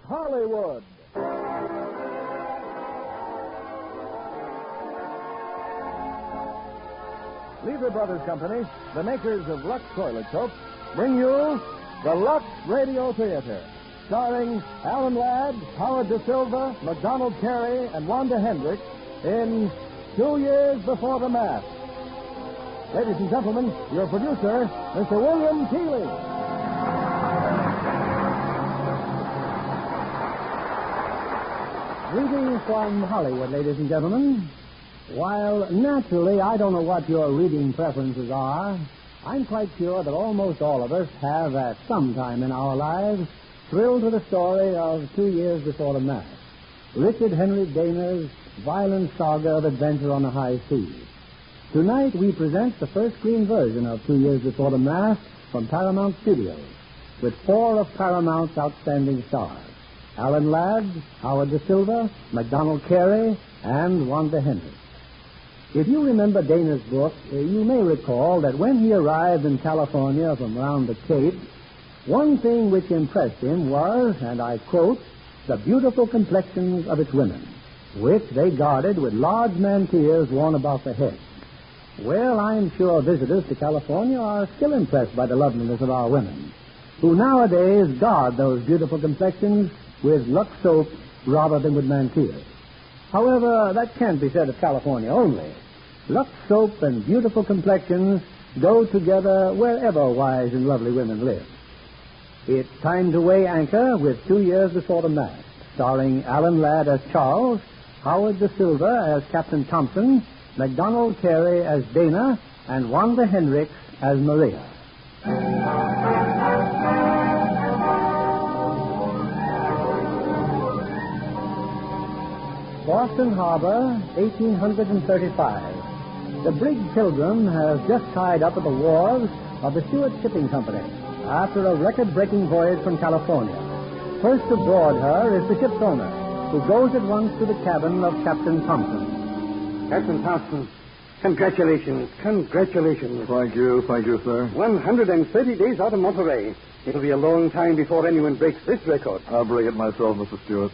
Hollywood. Lever Brothers Company, the makers of Lux Toilet Soap, bring you the Lux Radio Theater, starring Alan Ladd, Howard Da Silva, MacDonald Carey, and Wanda Hendricks in 2 Years Before the Mast. Ladies and gentlemen, your producer, Mr. William Keighley. Greetings from Hollywood, ladies and gentlemen. While naturally I don't know what your reading preferences are, I'm quite sure that almost all of us have at some time in our lives thrilled to the story of 2 Years Before the Mast, Richard Henry Dana's violent saga of adventure on the high seas. Tonight we present the first screen version of 2 Years Before the Mast from Paramount Studios, with 4 of Paramount's outstanding stars: Alan Ladd, Howard Da Silva, MacDonald Carey, and Wanda Hendricks. If you remember Dana's book, you may recall that when he arrived in California from around the Cape, one thing which impressed him was, and I quote, the beautiful complexions of its women, which they guarded with large mantillas worn about the head. Well, I'm sure visitors to California are still impressed by the loveliness of our women, who nowadays guard those beautiful complexions with Lux soap rather than with mantillas. However, that can't be said of California only. Lux soap and beautiful complexions go together wherever wise and lovely women live. It's time to weigh anchor with 2 Years Before the Mast, starring Alan Ladd as Charles, Howard Da Silva as Captain Thompson, MacDonald Carey as Dana, and Wanda Hendricks as Maria. Boston Harbor, 1835. The brig Pilgrim has just tied up at the wharves of the Stewart Shipping Company after a record-breaking voyage from California. First aboard her is the ship's owner, who goes at once to the cabin of Captain Thompson. Captain Thompson, congratulations. Thank you, sir. 130 days out of Monterey. It'll be a long time before anyone breaks this record. I'll break it myself, Mr. Stewart.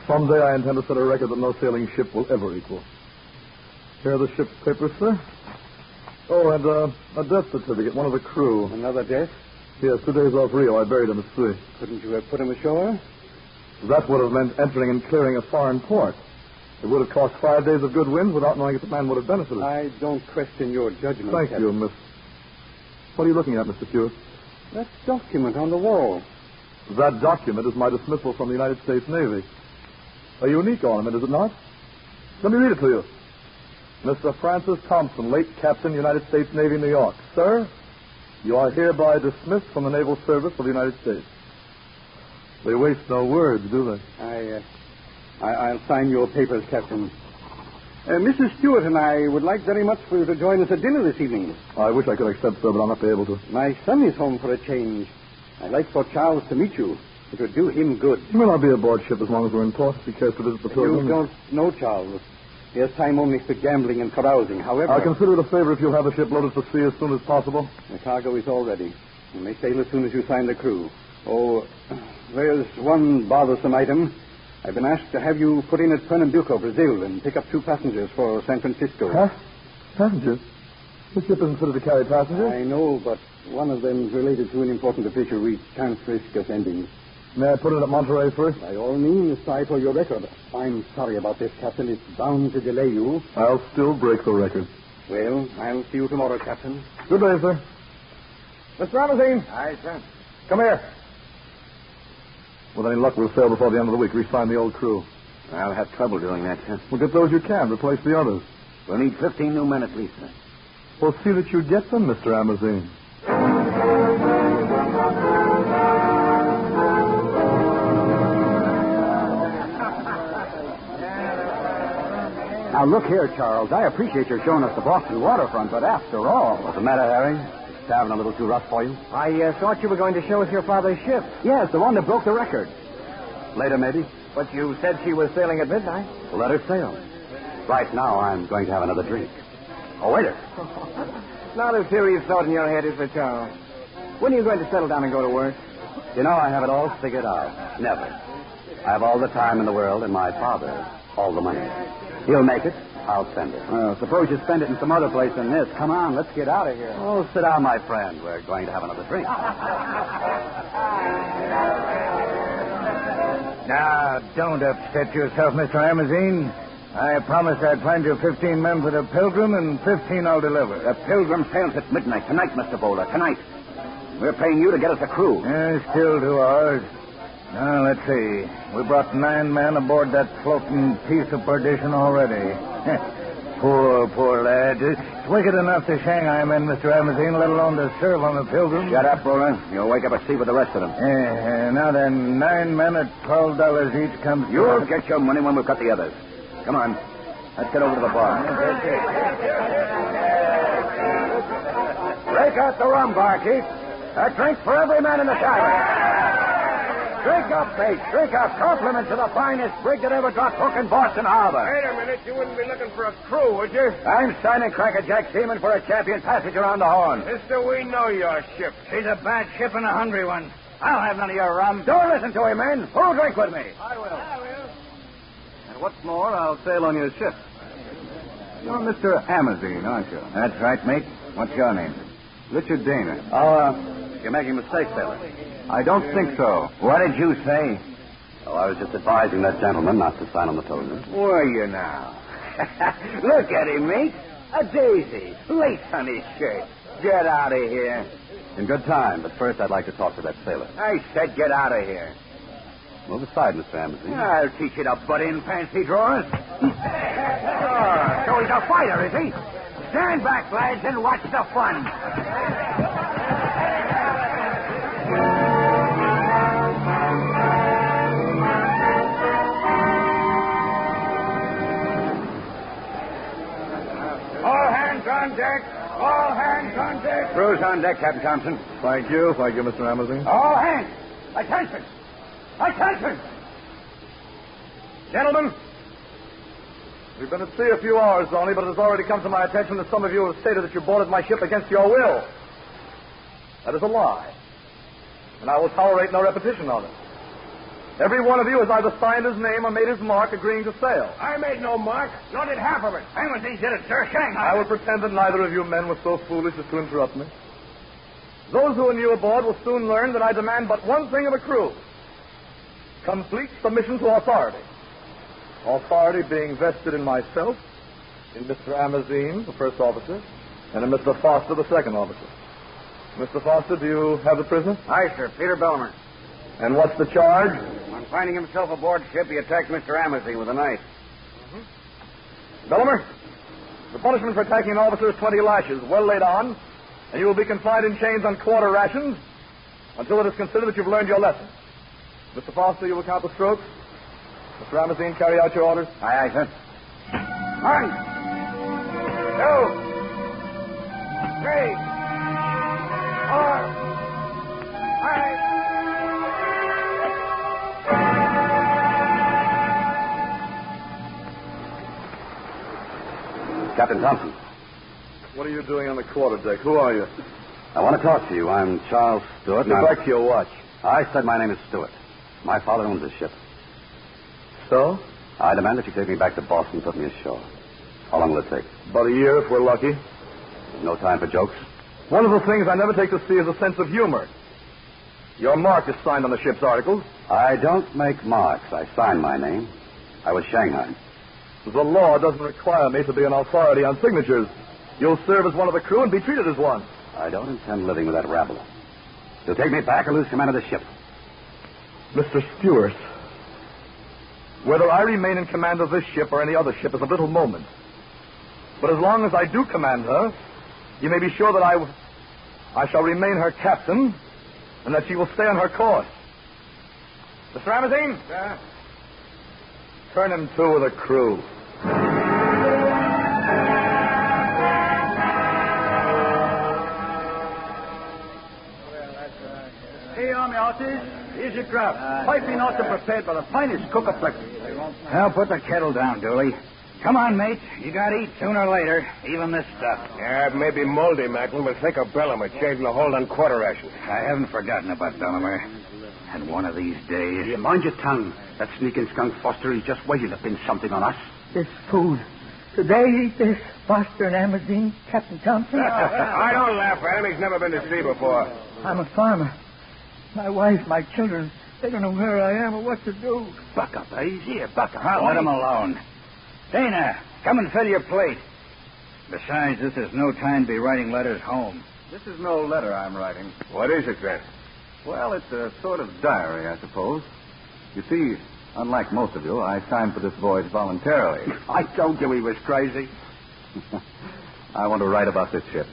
Someday I intend to set a record that no sailing ship will ever equal. Here are the ship's papers, sir. Oh, and a death certificate, one of the crew. Another death? Yes, 2 days off Rio. I buried him at sea. Couldn't you have put him ashore? That would have meant entering and clearing a foreign port. It would have cost 5 days of good winds without knowing if the man would have benefited. I don't question your judgment, Thank Captain. you, miss. What are you looking at, Mr. Stewart? That document on the wall. That document is my dismissal from the United States Navy. A unique ornament, is it not? Let me read it to you. Mr. Francis Thompson, late Captain, United States Navy, New York. Sir, you are hereby dismissed from the Naval Service of the United States. They waste no words, do they? I'll sign your papers, Captain. Mrs. Stewart and I would like very much for you to join us at dinner this evening. I wish I could accept, sir, but I'll not be able to. My son is home for a change. I'd like for Charles to meet you. It would do him good. Well, I'll be aboard ship as long as we're in port. If he cares to visit the Pilgrim. You don't know Charles. He has time only for gambling and carousing. However, I'll consider it a favor if you'll have the ship loaded for sea as soon as possible. The cargo is all ready. You may sail as soon as you sign the crew. Oh, there's one bothersome item. I've been asked to have you put in at Pernambuco, Brazil, and pick up 2 passengers for San Francisco. Huh? Passengers? This ship isn't fitted to carry passengers. I know, but one of them's related to an important official we can't risk offending. May I put it at Monterey first? By all means, try for your record. I'm sorry about this, Captain. It's bound to delay you. I'll still break the record. Well, I'll see you tomorrow, Captain. Good day, sir. Mr. Ramazine. Aye, sir. Come here. With any luck, we'll sail before the end of the week. Re-sign the old crew. I'll have trouble doing that, sir. Well, get those you can. Replace the others. We'll need 15 new men at least, sir. Well, see that you get them, Mr. Amazine. Now, look here, Charles. I appreciate your showing us the Boston waterfront, but after all... What's the matter, Harry? Having a little too rough for you? I thought you were going to show us your father's ship. Yes, the one that broke the record. Later, maybe. But you said she was sailing at midnight. Well, let her sail. Right now, I'm going to have another drink. Oh, waiter. Not a serious thought in your head, is it, Charles? When are you going to settle down and go to work? You know, I have it all figured out. Never. I have all the time in the world, and my father, all the money. He'll make it. I'll spend it. Well, suppose you spend it in some other place than this. Come on, let's get out of here. Oh, sit down, my friend. We're going to have another drink. Now, don't upset yourself, Mr. Amazine. I promised I'd find you 15 men for the Pilgrim, and 15 I'll deliver. The Pilgrim sails at midnight tonight, Mr. Bowler. Tonight. We're paying you to get us a crew. Still 2 hours. Now, let's see. We brought 9 men aboard that floating piece of perdition already. Poor lad. It's wicked enough to Shanghai men, Mr. Amazine, let alone to serve on the Pilgrim. Shut up, Bowler. You'll wake up at sea with the rest of them. Now then, 9 men at $12 each comes... You'll get your money when we've got the others. Come on. Let's get over to the bar. Break out the rum, barkeep. A drink for every man in the tavern. Drink up, Bates. Drink up. Compliment to the finest brig that ever dropped hook in Boston Harbor. Wait a minute. You wouldn't be looking for a crew, would you? I'm signing Cracker Jack Seaman for a champion passage around the Horn. Mister, we know your ship. She's a bad ship and a hungry one. I'll have none of your rum. Don't listen to him, men. Who'll drink with me? I will. And what's more, I'll sail on your ship. You're Mr. Amazine, aren't you? That's right, mate. What's your name? Richard Dana. You're making a mistake, sailor. I don't think so. What did you say? Oh, I was just advising that gentleman not to sign on the token. Were you now? Look at him, mate. A daisy. Lace on his shirt. Get out of here. In good time, but first I'd like to talk to that sailor. I said get out of here. Move aside, Mr. Amazine. I'll teach you to butt in, fancy drawers. So he's a fighter, is he? Stand back, lads, and watch the fun. All hands on deck. All hands on deck. Crew's on deck, Captain Thompson. Thank you, Mr. Amazine. All hands. Attention. Attention. Gentlemen, we've been at sea a few hours only, but it has already come to my attention that some of you have stated that you boarded my ship against your will. That is a lie, and I will tolerate no repetition of it. Every one of you has either signed his name or made his mark agreeing to sail. I made no mark. Nor did half of it. Amazine did it, sir. Shanghai. I will pretend that neither of you men were so foolish as to interrupt me. Those who are new aboard will soon learn that I demand but one thing of a crew: complete submission to authority. Authority being vested in myself, in Mr. Amazine, the first officer, and in Mr. Foster, the second officer. Mr. Foster, do you have the prisoner? Aye, sir. Peter Belmer. And what's the charge? On finding himself aboard ship, he attacked Mr. Amazine with a knife. Belmer, the punishment for attacking an officer is 20 lashes, well laid on, and you will be confined in chains on quarter rations until it is considered that you've learned your lesson. Mr. Foster, you will count the strokes. Mr. Amazine, carry out your orders. Aye, aye, sir. 1, 2, 3, 4, 5. Captain Thompson. What are you doing on the quarterdeck? Who are you? I want to talk to you. I'm Charles Stewart. Get back to your watch. I said my name is Stewart. My father owns this ship. So? I demand that you take me back to Boston and put me ashore. How long will it take? About a year, if we're lucky. No time for jokes? One of the things I never take to sea is a sense of humor. Your mark is signed on the ship's articles. I don't make marks. I sign my name. I was Shanghai. The law doesn't require me to be an authority on signatures. You'll serve as one of the crew and be treated as one. I don't intend living with that rabble. You'll take me back or lose command of the ship. Mr. Stewart, whether I remain in command of this ship or any other ship is of little moment. But as long as I do command her, you may be sure that I shall remain her captain and that she will stay on her course. Mr. Amazine? Sir? Turn him to with a crew. Hey, Army officers, here's your draft. Piping also prepared by the finest cook of breakfast. Now put the kettle down, Dooley. Come on, mate. You got to eat sooner or later, even this stuff. Yeah, it may be moldy, Macklin, but think of Bellimer changing the hold on quarter rations. I haven't forgotten about Bellimer. And one of these days... You mind your tongue. That sneaking skunk Foster, he's just waiting to pin something on us. This food. Did they eat this, Foster and Amazine, Captain Thompson? I don't laugh at him. He's never been to sea before. I'm a farmer. My wife, my children, they don't know where I am or what to do. Buck up, he's here. Buck up. I'll let him alone. Dana, come and fill your plate. Besides, this is no time to be writing letters home. This is no letter I'm writing. What is it, then? Well, it's a sort of diary, I suppose. You see, unlike most of you, I signed for this voyage voluntarily. I told you he was crazy. I want to write about this ship.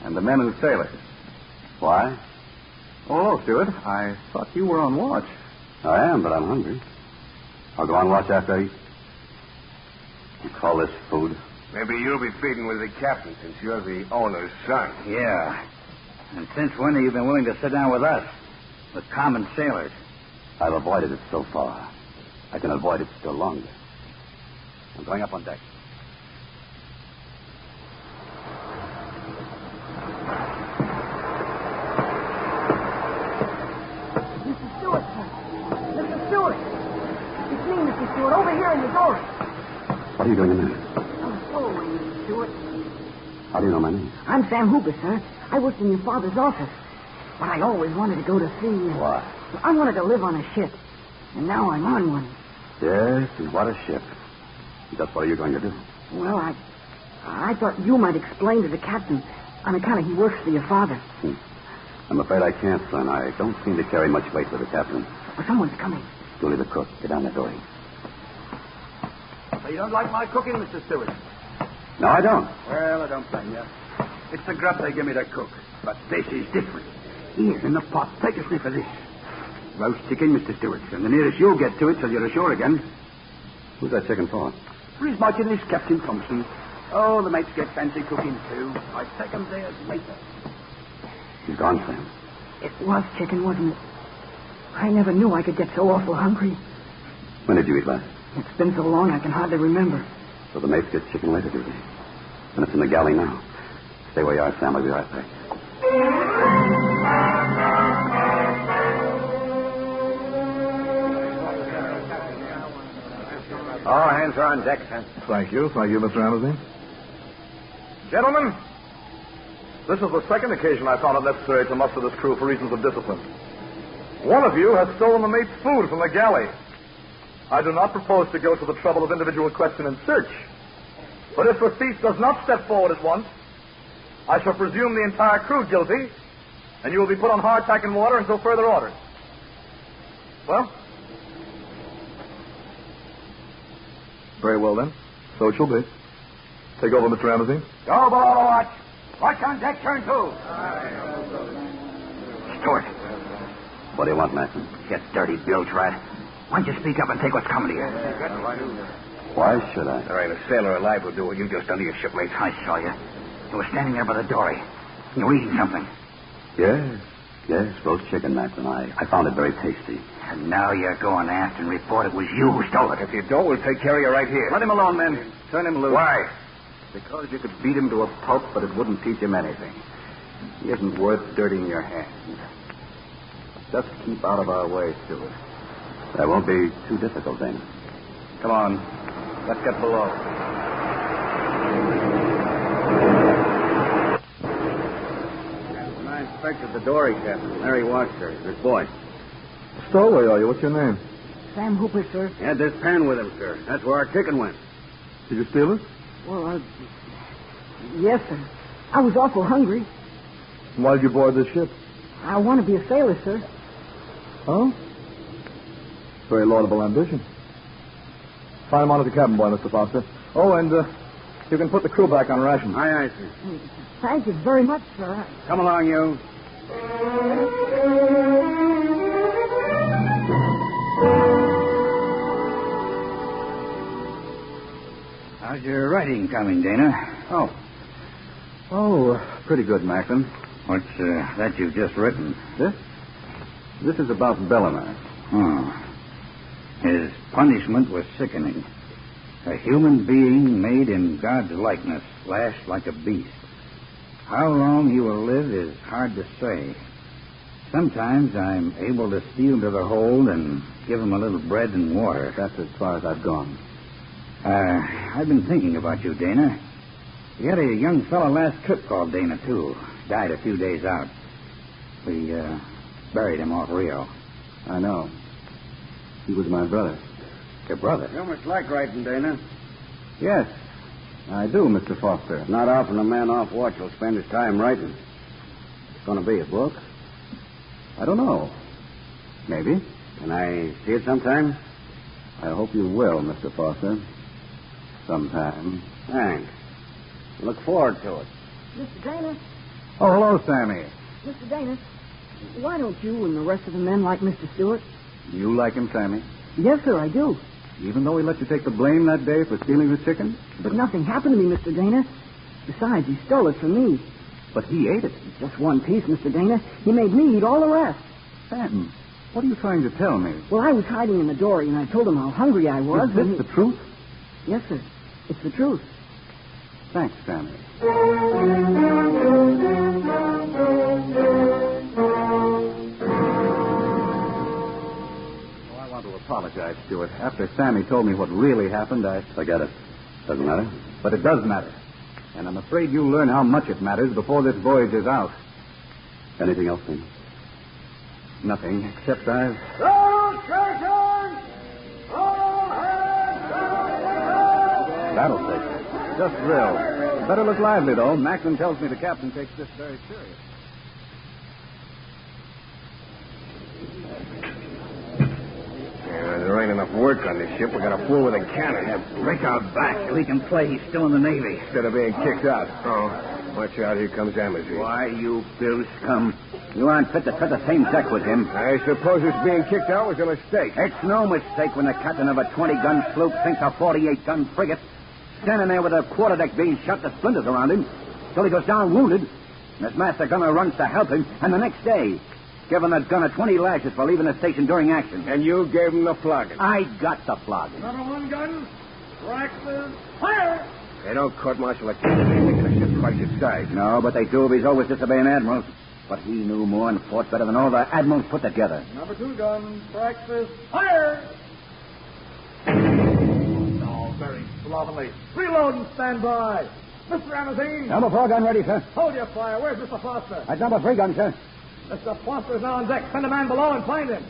And the men who sail it. Why? Oh, Stewart, I thought you were on watch. I am, but I'm hungry. I'll go on watch after I eat. You call this food? Maybe you'll be feeding with the captain since you're the owner's son. Yeah. And since when have you been willing to sit down with us? With common sailors? I've avoided it so far. I can avoid it still longer. I'm going up on deck. Mr. Stewart, sir. Mr. Stewart. It's me, Mr. Stewart, over here in the door. What are you doing in there? I'm sorry, Mr. Stewart. How do you know my name? I'm Sam Hooper, sir. I worked in your father's office. But I always wanted to go to sea. Why? I wanted to live on a ship. And now I'm on one. Yes, and what a ship. Just what are you going to do? Well, I thought you might explain to the captain on account of he works for your father. I'm afraid I can't, son. I don't seem to carry much weight with the captain. Well, someone's coming. Julie the cook. Get down that door. So you don't like my cooking, Mr. Stewart? No, I don't. Well, I don't blame you. It's the grub they give me to cook. But this is different. Here, in the pot. Take a sniff of this. Roast chicken, Mr. Stewart. And the nearest you'll get to it till you're ashore again. Who's that chicken for? For his this Captain Thompson. Oh, the mates get fancy cooking, too. I take 'em theirs later. He's gone, Sam. It was chicken, wasn't it? I never knew I could get so awful hungry. When did you eat last? It's been so long I can hardly remember. So the mates get chicken later, do they? And it's in the galley now. Stay where you are, Sam. I'll be right back. All hands are on deck, sir. Thank you, Mr. Amazine. Gentlemen, this is the second occasion I found it necessary to muster this crew for reasons of discipline. One of you has stolen the mate's food from the galley. I do not propose to go to the trouble of individual question and search. But if the thief does not step forward at once, I shall presume the entire crew guilty, and you will be put on hardtack and water until further orders. Well? Very well, then. So it shall be. Take over, Mr. Amazine. Go below, watch. Watch on deck, turn to. Stewart. What do you want, Matson? You dirty bilge rat. Why don't you speak up and take what's coming to you? Why should I? There ain't a sailor alive who'll do what you just done to your shipmates. I saw you. You were standing there by the dory. You were eating something. Yes, roast chicken, Matson. I found it very tasty. And now you're going aft and report it was you who stole it. If you don't, we'll take care of you right here. Let him alone, men. Turn him loose. Why? Because you could beat him to a pulp, but it wouldn't teach him anything. He isn't worth dirtying your hands. Just keep out of our way, Stewart. That won't be too difficult, then. Come on. Let's get below. When I inspected the dory, Captain, there he was, sir. This boy. Stowaway, are you? What's your name? Sam Hooper, sir. He had this pan with him, sir. That's where our chicken went. Did you steal it? Well, yes, sir. I was awful hungry. Why did you board this ship? I want to be a sailor, sir. Oh? Very laudable ambition. Sign him on as a cabin boy, Mr. Foster. Oh, and you can put the crew back on ration. Aye, sir. Thank you very much, sir. Come along, you. How's your writing coming, Dana? Oh, pretty good, Macklin. What's that you've just written? This is about Bellamar. Oh. His punishment was sickening. A human being made in God's likeness, lashed like a beast. How long he will live is hard to say. Sometimes I'm able to steal to the hold and give him a little bread and water. That's as far as I've gone. I've been thinking about you, Dana. We had a young fellow last trip called Dana, too. Died a few days out. We buried him off Rio. I know. He was my brother. Your brother? You must like writing, Dana. Yes, I do, Mr. Foster. Not often a man off watch will spend his time writing. It's going to be a book? I don't know. Maybe. Can I see it sometime? I hope you will, Mr. Foster. Sometime. Thanks. Look forward to it. Mr. Dana, Oh, hello, Sammy. Mr. Dana, why don't you and the rest of the men like Mr. Stewart? You like him, Sammy? Yes, sir, I do. Even though he let you take the blame that day for stealing the chicken? But nothing happened to me, Mr. Dana. Besides, he stole it from me. But he ate it. It's just one piece, Mr. Dana. He made me eat all the rest. Sam, what are you trying to tell me? Well, I was hiding in the dory, and I told him how hungry I was. Is this the truth? Yes, sir. It's the truth. Thanks, Sammy. I want to apologize, Stuart. After Sammy told me what really happened, I... Forget it. Doesn't matter. But it does matter. And I'm afraid you'll learn how much it matters before this voyage is out. Anything else, then? Nothing, except I've... That'll take it. Just drill. Better look lively, though. Macklin tells me the captain takes this very serious. There ain't enough work on this ship. We got a fool with a cannon. Break our back so he can play he's still in the Navy. Instead of being kicked out. Oh, watch out. Here comes Amazon. Why, you Bill scum. You aren't fit to cut the same deck with him. I suppose his being kicked out was a mistake. It's no mistake when the captain of a 20-gun sloop sinks a 48-gun frigate. Standing there with a quarterdeck being shot to splinters around him till he goes down wounded. And his master gunner runs to help him. And the next day, giving that gunner 20 lashes for leaving the station during action. And you gave him the flogging. I got the flogging. Number one gun, practice, fire! They don't court-martial a captain. They think a ship twice its size. No, but they do if he's always disobeying admirals. But he knew more and fought better than all the admirals put together. Number two gun, practice, fire! Oh, very slovenly. Reload and stand by. Mr. Amazon. Number 4 gun ready, sir. Hold your fire. Where's Mr. Foster? At number 3 gun, sir. Mr. Foster is now on deck. Send a man below and find him.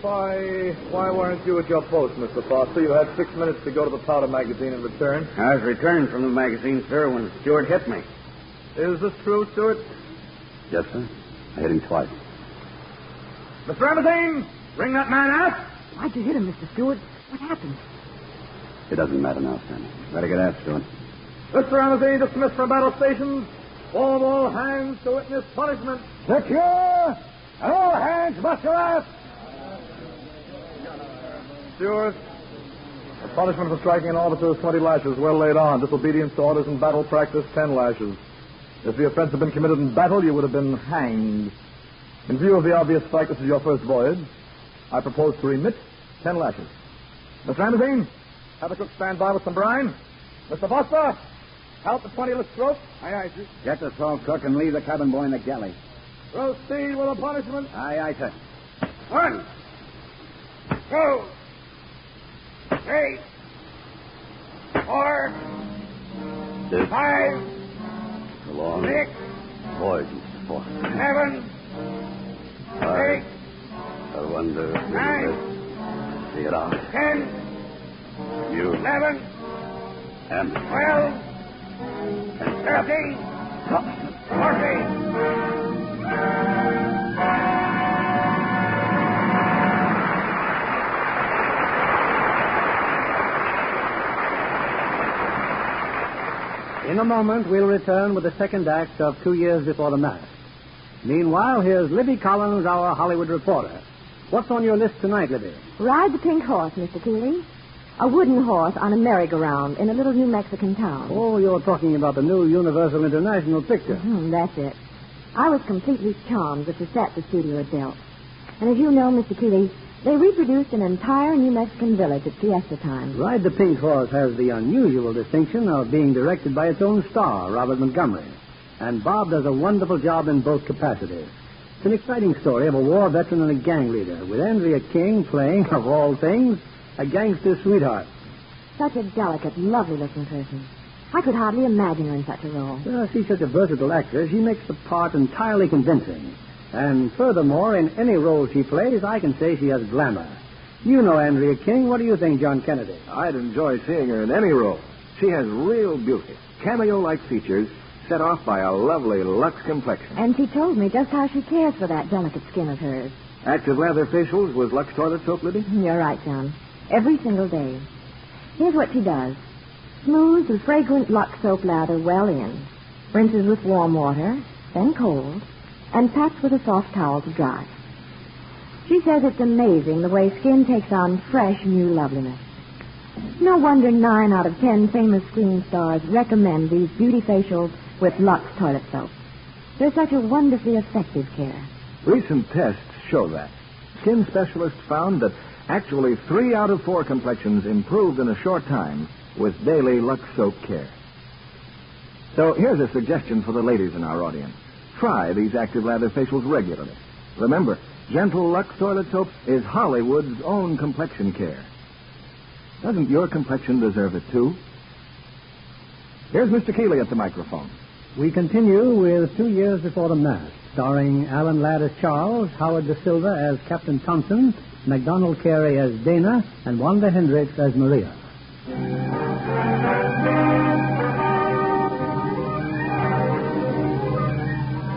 Why weren't you at your post, Mr. Foster? You had 6 minutes to go to the powder magazine and return. I was returning from the magazine, sir, when Stewart hit me. Is this true, Stuart? Yes, sir. I hit him twice. Mr. Amazon, bring that man out. Why'd you hit him, Mr. Stewart? What happened? It doesn't matter now, Sammy. Better get out, Stuart. Mr. Amazon, dismissed from battle stations. Form all hands to witness punishment. Secure! And all hands muster aft! Stuart, the punishment for striking an officer is 20 lashes, well laid on. Disobedience to orders in battle practice, 10 lashes. If the offense had been committed in battle, you would have been hanged. In view of the obvious fact this is your first voyage, I propose to remit 10 lashes. Mr. Amazon, have the cook stand by with some brine. Mr. Foster, help the 20th stroke. Aye, aye, sir. Get the salt cook and leave the cabin boy in the galley. Proceed with the punishment. Aye, aye, sir. 1, 2, 3, 4, This 5, is a long 6, voyage, Mr. Foster. 7, 8, I wonder if Nine. we'll see it out. 10, You 11, and 12, 13, 14. In a moment, we'll return with the second act of 2 Years Before the Mast. Meanwhile, here's Libby Collins, our Hollywood reporter. What's on your list tonight, Libby? Ride the pink horse, Mr. Keeley. A wooden horse on a merry-go-round in a little New Mexican town. Oh, you're talking about the new Universal International picture. That's it. I was completely charmed with the set the studio had built. And as you know, Mr. Keeley, They reproduced an entire New Mexican village at fiesta time. Ride the Pink Horse has the unusual distinction of being directed by its own star, Robert Montgomery. And Bob does a wonderful job in both capacities. It's an exciting story of a war veteran and a gang leader, with Andrea King playing, of all things, a gangster sweetheart. Such a delicate, lovely-looking person. I could hardly imagine her in such a role. Well, she's such a versatile actress, she makes the part entirely convincing. And furthermore, in any role she plays, I can say she has glamour. You know Andrea King. What do you think, John Kennedy? I'd enjoy seeing her in any role. She has real beauty, cameo-like features, set off by a lovely Lux complexion. And she told me just how she cares for that delicate skin of hers. Active lather facials with Lux toilet soap, Liddy? You're right, John. Every single day. Here's what she does. Smooths the fragrant Lux soap lather well in, rinses with warm water, then cold, and pats with a soft towel to dry. She says it's amazing the way skin takes on fresh, new loveliness. No wonder 9 out of 10 famous screen stars recommend these beauty facials with Lux toilet soap. They're such a wonderfully effective care. Recent tests show that. Skin specialists found that actually 3 out of 4 complexions improved in a short time with daily Lux soap care. So here's a suggestion for the ladies in our audience. Try these active lather facials regularly. Remember, gentle Lux toilet soap is Hollywood's own complexion care. Doesn't your complexion deserve it, too? Here's Mr. Keeley at the microphone. We continue with 2 Years Before the Mast, starring Alan Ladd as Charles, Howard Da Silva as Captain Thompson, MacDonald Carey as Dana, and Wanda Hendricks as Maria.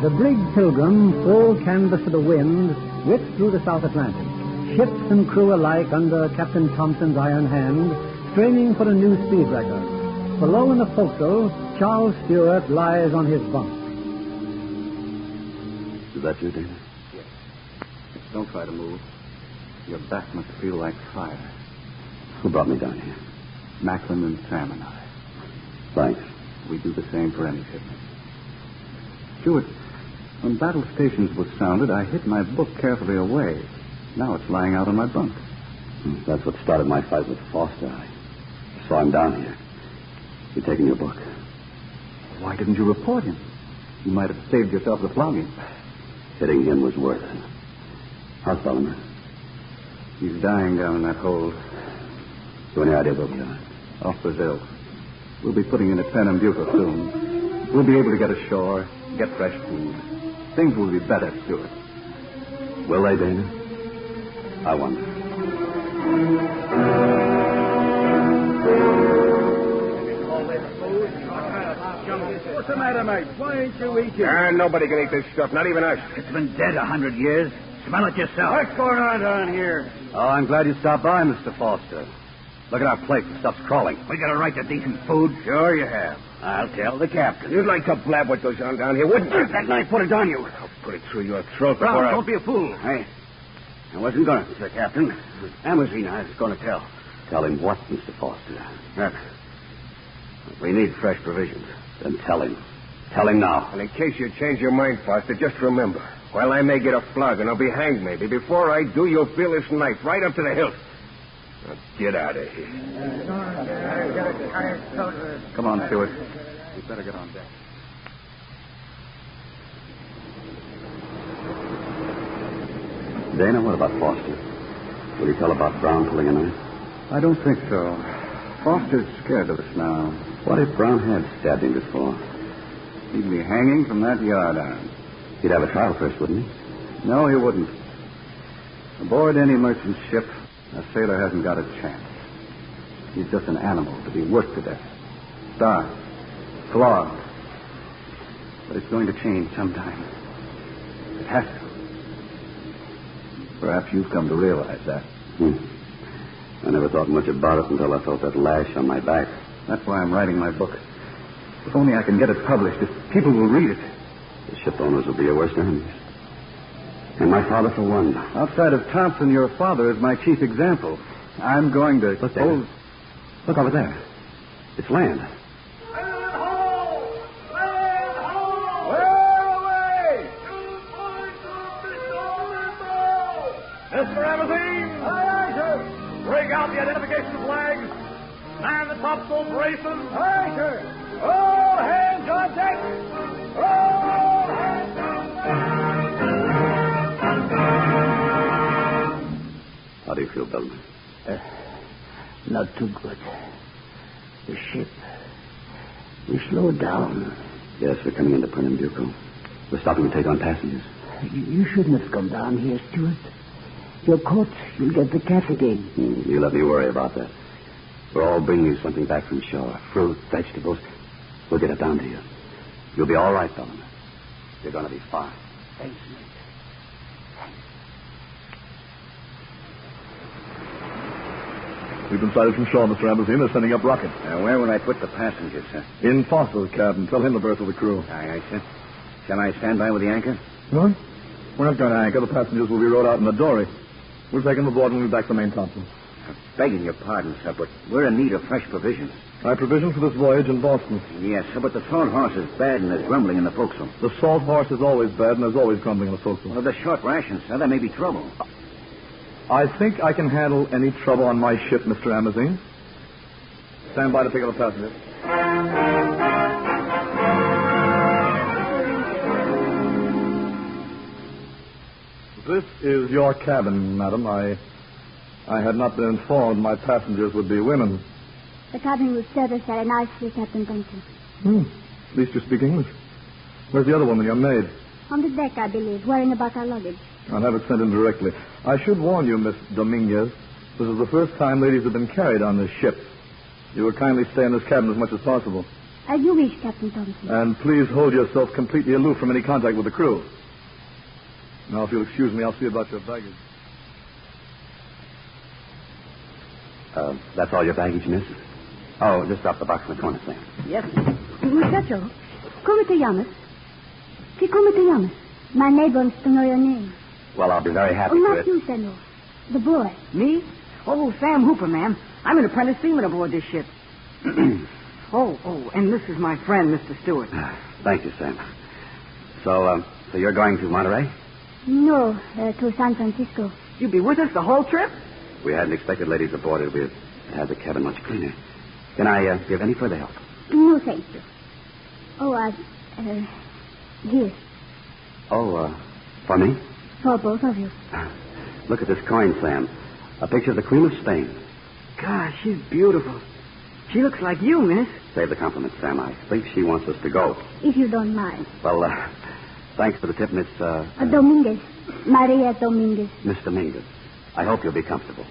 The brig Pilgrim, full canvas to the wind, whipped through the South Atlantic. Ships and crew alike under Captain Thompson's iron hand, straining for a new speed record. Below in the forecastle, Charles Stewart lies on his bunk. Is that you, Dana? Yes. Don't try to move. Your back must feel like fire. Who brought me down here? Macklin and Sam and I. Thanks. We do the same for any shipment. Stewart, when battle stations was sounded, I hid my book carefully away. Now it's lying out on my bunk. That's what started my fight with Foster. I saw him down here. You're taking your book. Why didn't you report him? You might have saved yourself the flogging. Hitting him was worth it. How's Bellimer? He's dying down in that hold. You any idea where we are? Off Brazil. We'll be putting in at Pernambuco soon. We'll be able to get ashore, get fresh food. Things will be better, Stewart. Will they, Dana? I wonder. What's the matter, mate? Why ain't you eating? Nobody can eat this stuff, not even us. It's been dead 100 years. Smell it yourself. What's going on down here? Oh, I'm glad you stopped by, Mr. Foster. Look at our plate. The stuff's crawling. We got a right to decent food. Sure you have. I'll tell the captain. You'd like to blab what goes on down here, wouldn't you? That knife, put it on you. I'll put it through your throat Brown, before I... don't be a fool. Hey, I wasn't going to, Sir Captain. Amazine, I was going to tell. Tell him what, Mr. Foster? That we need fresh provisions. Then tell him. Tell him now. And in case you change your mind, Foster, just remember, while I may get a flogging or be hanged maybe, before I do, you'll feel this knife right up to the hilt. Now, get out of here. Come on, Stewart. We'd better get on deck. Dana, what about Foster? Will you tell about Brown pulling a knife? I don't think so. Foster's scared of us now. What if Brown had stabbed him before? He'd be hanging from that yardarm. He'd have a trial first, wouldn't he? No, he wouldn't. Aboard any merchant ship, a sailor hasn't got a chance. He's just an animal to be worked to death. Starved. Flogged. But it's going to change sometime. It has to. Perhaps you've come to realize that. I never thought much about it until I felt that lash on my back. That's why I'm writing my book. If only I can get it published, if people will read it. The ship owners will be your worst enemies. And my father, for one. Outside of Thompson, your father is my chief example. I'm going to... Look there. Look over there. It's land. Mr. Amazine, identification flags. Man the topsail braces. Aye, sir. All hands on deck. All hands on deck. How do you feel, Bellman? Not too good. The ship. We slowed down. Yes, we're coming into Pernambuco. We're stopping to take on passengers. You shouldn't have come down here, Stuart. You're caught. You'll get the cat again. You let me worry about that. We're all bringing you something back from shore. Fruit, vegetables. We'll get it down to you. You'll be all right, Bellman. You're going to be fine. Thanks, mate. We've been sighted from shore, Mr. Amazine. They're sending up rockets. Where will I put the passengers, sir? In Foster's cabin. Tell him the berth of the crew. Aye, sir. Shall I stand by with the anchor? No? We're not going to anchor. The passengers will be rowed out in the dory. We'll take them aboard and we'll be back to main topsail. Begging your pardon, sir, but we're in need of fresh provisions. I have provisions for this voyage in Boston. Yes, sir, but the salt horse is bad and there's grumbling in the forecastle. The salt horse is always bad and there's always grumbling in the forecastle. Well, the short rations, sir, there may be trouble. I think I can handle any trouble on my ship, Mr. Amazine. Stand by to pick up the passengers. This is your cabin, madam. I had not been informed my passengers would be women. The cabin will serve us very nicely, Captain Thompson. At least you speak English. Where's the other woman, your maid? On the deck, I believe, worrying about our luggage. I'll have it sent in directly. I should warn you, Miss Dominguez, this is the first time ladies have been carried on this ship. You will kindly stay in this cabin as much as possible. As you wish, Captain Thompson. And please hold yourself completely aloof from any contact with the crew. Now, if you'll excuse me, I'll see about your baggage. That's all your baggage, miss? Oh, just drop the box in the corner, Sam. Yes. Muchacho, ¿cómo te llamas? Sí, ¿cómo te llamas? My neighbor wants to know your name. Well, I'll be very happy Oh, to. not you, senor. The boy. Me? Oh, Sam Hooper, ma'am. I'm an apprentice seaman aboard this ship. Oh, and this is my friend, Mr. Stewart. Thank you, Sam. So you're going to Monterey? No, to San Francisco. You'll be with us the whole trip? We hadn't expected ladies aboard. We'd have the cabin much cleaner. Can I give any further help? No, thank you. Oh, here. Oh, for me? For both of you. Look at this coin, Sam. A picture of the Queen of Spain. Gosh, she's beautiful. She looks like you, miss. Save the compliment, Sam. I think she wants us to go. If you don't mind. Well, thanks for the tip, Miss... Dominguez. Maria Dominguez. Miss Dominguez. I hope you'll be comfortable.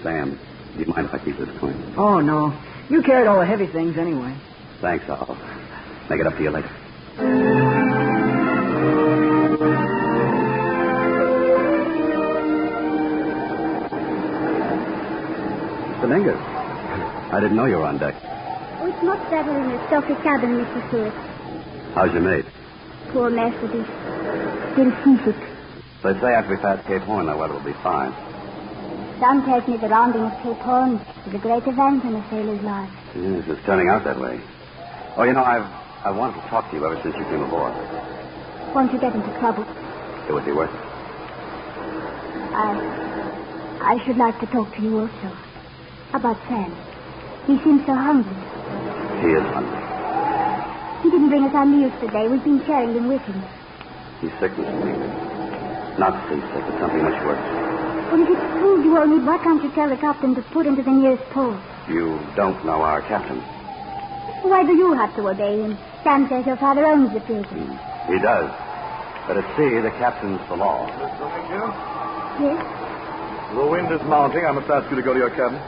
Sam, do you mind if I keep this coin? Oh, no. You carried all the heavy things anyway. Thanks. I'll make it up to you later. Dominguez, I didn't know you were on deck. Oh, it's much better in a stuffy cabin, Mr. Stewart. How's your maid? Poor Mercedes. Still seasick. They say after we pass Cape Horn, the weather will be fine. Some take me the rounding of Cape Horn is a great event in a sailor's life. Yes, it's turning out that way. Oh, you know, I've wanted to talk to you ever since you came aboard. Won't you get into trouble? It would be worth it. I should like to talk to you also. About Sam. He seems so hungry. He is hungry. He didn't bring us our meals today. We've been sharing them with him. He's sick, Miss Dominguez. Not seasick, but something much worse. Well, if it's food you all need, why can't you tell the captain to put him to the nearest port? You don't know our captain. Why do you have to obey him? Sam says your father owns the Pilgrim. He does. But at sea, the captain's the law. Miss Dominguez? Yes? The wind is mounting. I must ask you to go to your cabin.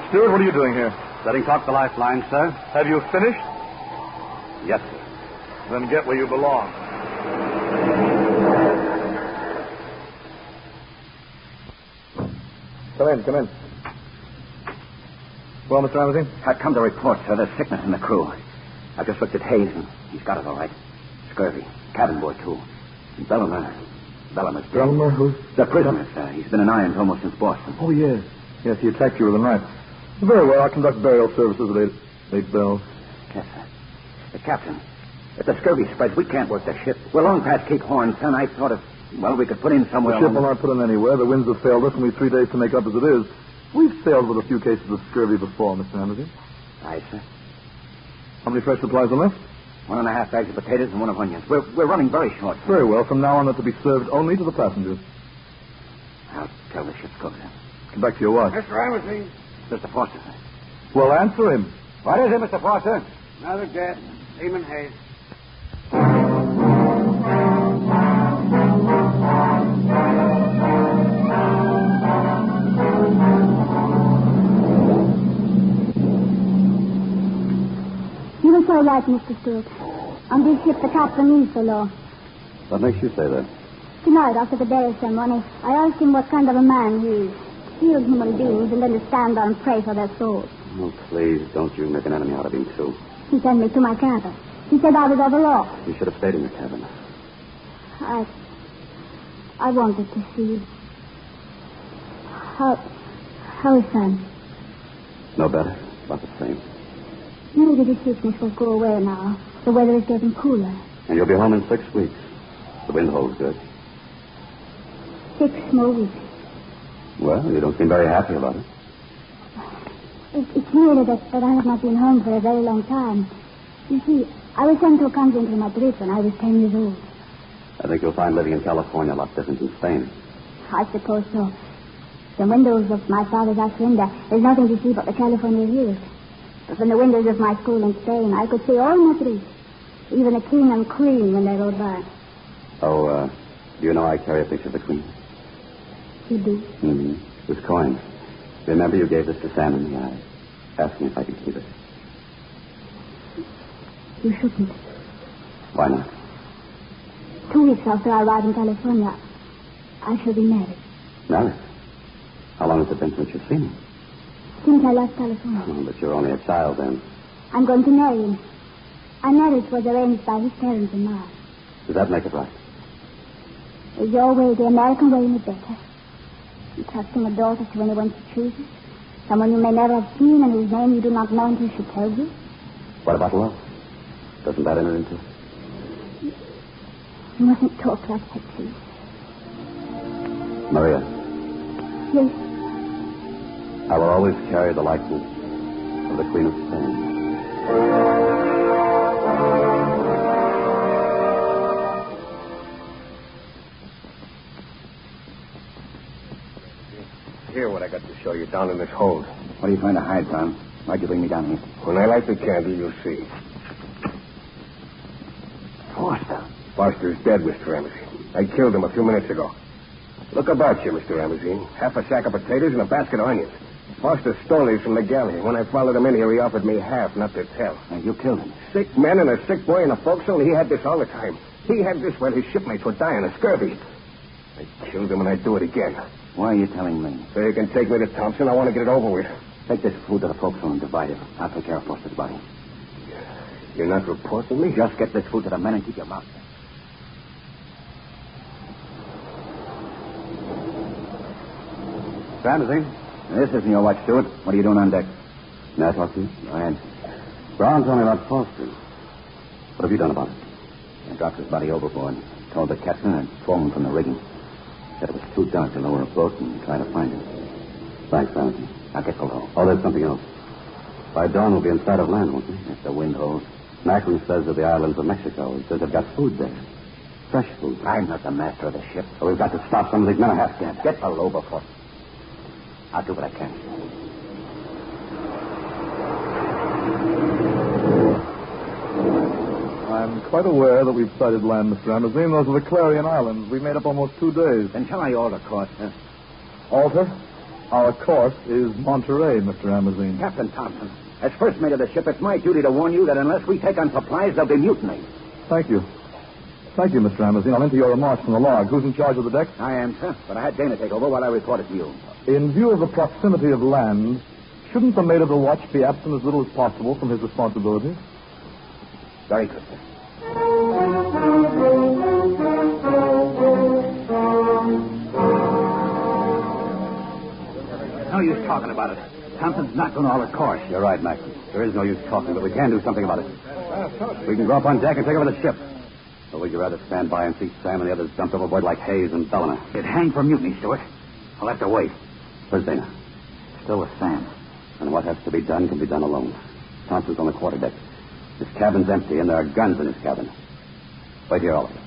Stewart, what are you doing here? Setting taut the lifeline, sir. Have you finished? Yes, sir. Then get where you belong. Come in. Well, Mr. Amazine? I've come to report, sir. There's sickness in the crew. I've just looked at Hayes, and he's got it all right. Scurvy. Cabin boy, too. And Bellomer's dead. Bellomer, who? The prisoner, sir. He's been in irons almost since Boston. Oh, yes. Yes, he attacked you with a knife. Very well. I'll conduct burial services at 8 bells. Yes, sir. The captain. If the scurvy spreads, we can't work the ship. We're long past Cape Horn, son. I thought of... Well, we could put in somewhere. The ship will not put in anywhere. The winds have failed us, and we've 3 days to make up as it is. We've sailed with a few cases of scurvy before, Mr. Anderson. Aye, sir. How many fresh supplies are left? 1.5 bags of potatoes and 1 of onions. We're running very short, sir. Very well. From now on, they're to be served only to the passengers. I'll tell the ship's cook, sir. Come back to your watch. Mr. Emerson. Mr. Foster, sir. Well, answer him. What is it, Mr. Foster? Another jet. Seaman Hayes. You were so right, Mr. Stewart. On this ship, the captain is the law. What makes you say that? Tonight, after the burial ceremony, I asked him what kind of a man he is. Healed human beings and then to stand and pray for their souls. Oh, please, don't you make an enemy out of him, too. He sent me to my cabin. He said I was overlooked. You should have stayed in the cabin. I wanted to see. How is Sam? No better. About the same. Maybe the sickness will go away now. The weather is getting cooler. And you'll be home in 6 weeks. The wind holds good. 6 more weeks. Well, you don't seem very happy about it. It's merely that I have not been home for a very long time. You see, I was sent to a convent in Madrid when I was 10 years old. I think you'll find living in California a lot different than Spain. I suppose so. The windows of my father's hacienda, there's nothing to see but the California hills. But from the windows of my school in Spain, I could see all Madrid, even the king and queen when they rode by. Oh, do you know I carry a picture of the queen? You do? Mm-hmm. With coins. Remember you gave this to Sam in the eye. Ask me if I can keep it. You shouldn't. Why not? 2 weeks after I arrived in California, I shall be married. Married? How long has it been since you've seen him? Since I left California. Oh, but you're only a child then. I'm going to marry him. Our marriage was arranged by his parents and mine. Does that make it right? Is your way the American way any better? Entrusting a daughter to anyone she chooses? Someone you may never have seen and whose name you do not know until she tells you? What about love? Doesn't that enter into it? You mustn't talk like that, please. Maria. Yes. I will always carry the likeness of the Queen of Spain. Here, what I got to show you down in this hold. What are you trying to hide, Tom? Why'd you bring me down here? When I light the candle, you'll see. Foster. Foster's dead, Mr. Ramsey. I killed him a few minutes ago. Look about you, Mr. Ramsey. Half a sack of potatoes and a basket of onions. Foster stole these from the galley. When I followed him in here, he offered me half, not to tell. And you killed him? 6 men and a sick boy in a forecastle, and he had this all the time. He had this while his shipmates were dying of scurvy. I killed him, and I'd do it again. Why are you telling me? So you can take me to Thompson. I want to get it over with. Take this food to the forecastle and divide it. I'll take care of Foster's body. You're not reporting me? Just get this food to the men and keep your mouth shut. Ramsey, this isn't your watch, Stewart. What are you doing on deck? May I talk to you? Go ahead. Brown told me about Foster. What have you done about it? I dropped his body overboard. Told the captain and phoned from the rigging. Said it was too dark to lower a boat and try to find him. Thanks, Ramsey. I'll get below. Oh, there's something else. By dawn, we'll be in sight of land, won't we? If the wind holds. Macklin says of the islands of Mexico. He says they've got food there. Fresh food. I'm not the master of the ship. So we've got to stop some of these men are half dead. Get below before. I'll do what I can. I'm quite aware that we've sighted land, Mr. Amazine. Those are the Clarion Islands. We made up almost 2 days. Then shall I alter course, sir? Alter? Our course is Monterey, Mr. Amazine. Captain Thompson, as first mate of the ship, it's my duty to warn you that unless we take on supplies, there'll be mutiny. Thank you. Thank you, Mr. Amazine. I'll enter your remarks from the log. Who's in charge of the deck? I am, sir, but I had Dana take over while I reported to you. In view of the proximity of land, shouldn't the mate of the watch be absent as little as possible from his responsibilities? Very good, sir. No use talking about it. Thompson's not going to alter course. You're right, Maxon. There is no use talking, but we can do something about it. We can go up on deck and take over the ship. Or would you rather stand by and see Sam and the others dumped overboard like Hayes and Belliner? It hang for mutiny, Stewart. I'll have to wait. Where's Dana? Still with Sam. And what has to be done can be done alone. Thompson's on the quarterdeck. His cabin's empty, and there are guns in his cabin. Wait here, all of you.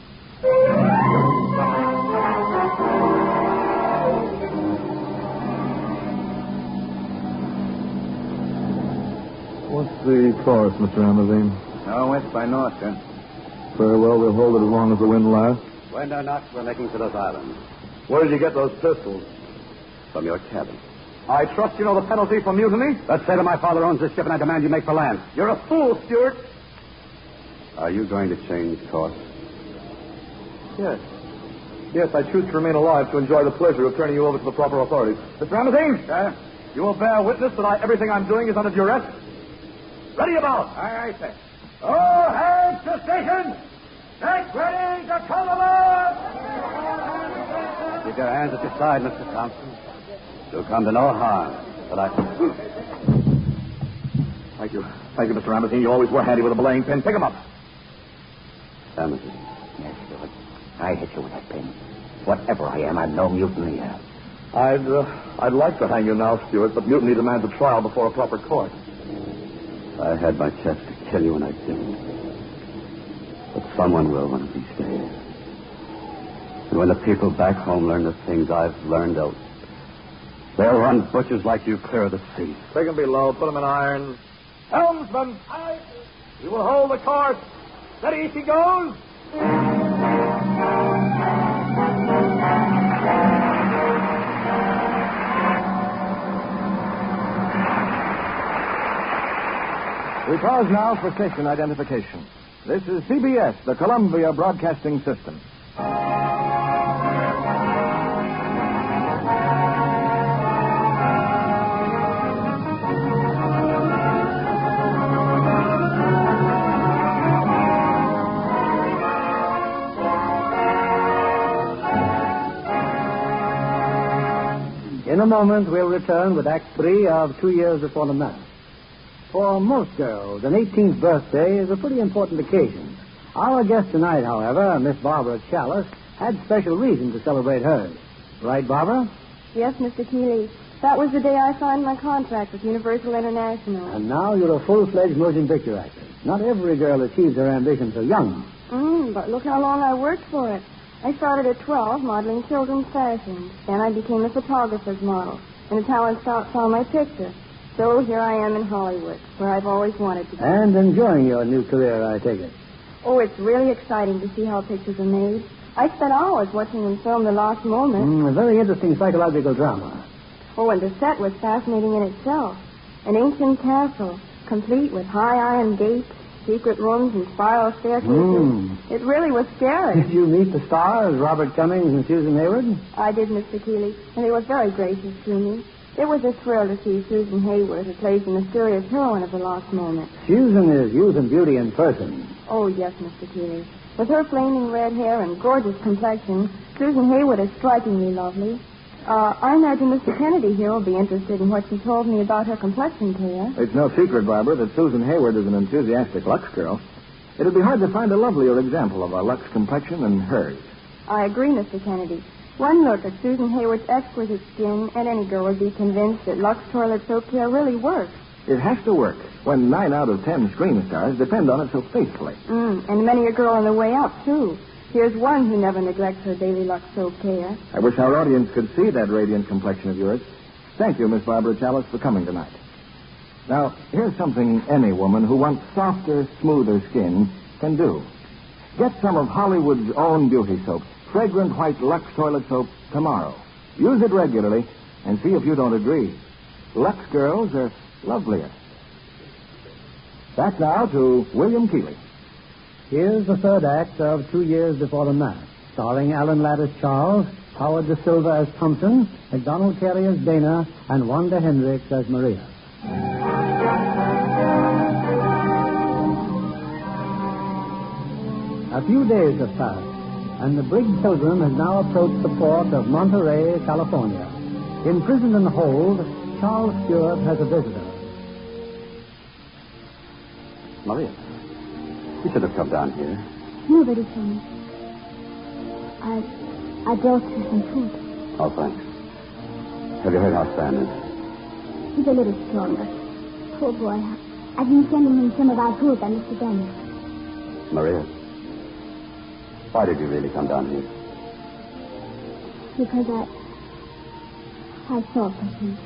What's the course, Mr. Amazine? West by north, sir. Very well, we'll hold it as long as the wind lasts. Wind or not, we're making for those islands. Where did you get those pistols? From your cabin. I trust you know the penalty for mutiny? Let's say that my father owns this ship, and I demand you make for land. You're a fool, Stewart. Are you going to change course? Yes. Yes, I choose to remain alive to enjoy the pleasure of turning you over to the proper authorities. Mr. Amazing? You will bear witness that everything I'm doing is under duress? Ready about. Aye, sir. All hands to station! Get ready to come aboard! Keep your hands at your side, Mr. Thompson. You'll come to no harm. But Thank you. Thank you, Mr. Amazine. You always were handy with a belaying pin. Pick him up. Amazine. Yes, Stewart. I hit you with that pin. Whatever I am, I'm no mutineer. I'd like to hang you now, Stewart, but mutiny demands a trial before a proper court. I had my chance to kill you and I didn't. But someone will one of these days. And when the people back home learn the things I've learned, they'll run butchers like you clear of the sea. Take him below. Put him in irons. Helmsman! You will hold the course. Steady, she goes. We pause now for station identification. This is CBS, the Columbia Broadcasting System. In a moment, we'll return with Act 3 of 2 Years Before the Mast. For most girls, an 18th birthday is a pretty important occasion. Our guest tonight, however, Miss Barbara Chalice, had special reason to celebrate hers. Right, Barbara? Yes, Mr. Keeley. That was the day I signed my contract with Universal International. And now you're a full-fledged motion picture actress. Not every girl achieves her ambition so young. But look how long I worked for it. I started at 12 modeling children's fashions. Then I became a photographer's model. And the talent scouts saw my picture. So here I am in Hollywood, where I've always wanted to be. And enjoying your new career, I take it. Oh, it's really exciting to see how pictures are made. I spent hours watching them film The Lost Moment. A very interesting psychological drama. Oh, and the set was fascinating in itself. An ancient castle, complete with high iron gates, secret rooms, and spiral staircases. It really was scary. Did you meet the stars, Robert Cummings and Susan Hayward? I did, Mr. Keeley, and they were very gracious to me. It was a thrill to see Susan Hayward, who plays the mysterious heroine of The Lost Moment. Susan is youth and beauty in person. Oh, yes, Mr. Keeley. With her flaming red hair and gorgeous complexion, Susan Hayward is strikingly lovely. I imagine Mr. Kennedy here will be interested in what she told me about her complexion care. It's no secret, Barbara, that Susan Hayward is an enthusiastic Lux girl. It'll be hard to find a lovelier example of a Lux complexion than hers. I agree, Mr. Kennedy. One look at Susan Hayward's exquisite skin, and any girl would be convinced that Lux toilet soap care really works. It has to work when 9 out of 10 screen stars depend on it so faithfully. And many a girl on the way up, too. Here's one who never neglects her daily Lux soap care. I wish our audience could see that radiant complexion of yours. Thank you, Miss Barbara Chalice, for coming tonight. Now, here's something any woman who wants softer, smoother skin can do. Get some of Hollywood's own beauty soap, fragrant white Lux toilet soap, tomorrow. Use it regularly and see if you don't agree. Lux girls are lovelier. Back now to William Keeley. Here's the third act of 2 Years Before the Mast, starring Alan Ladd as Charles, Howard De Silva as Thompson, MacDonald Carey as Dana, and Wanda Hendricks as Maria. A few days have passed, and the brig Pilgrim has now approached the port of Monterey, California. Imprisoned in the hold, Charles Stewart has a visitor. Maria, you should have come down here. Nobody told me. I brought you some food. Oh, thanks. Have you heard how Stan is? He's a little stronger. Poor boy. I've been sending him some of our food by Mr. Dennis. Maria, why did you really come down here? Because I thought of him.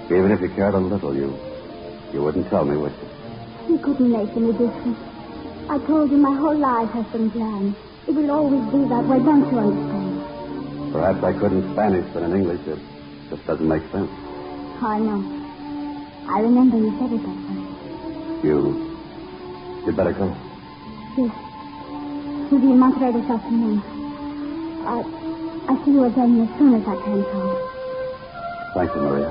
Even if you cared a little, you wouldn't tell me, would you? He couldn't make any difference. I told him my whole life has been planned. It will always be that way, don't you understand? Perhaps I could in Spanish, but in English it just doesn't make sense. I know. I remember you said it that way. You'd better go. Yes. We'll be in Monterey this afternoon. I'll see you again as soon as I can come. Thank you, Maria.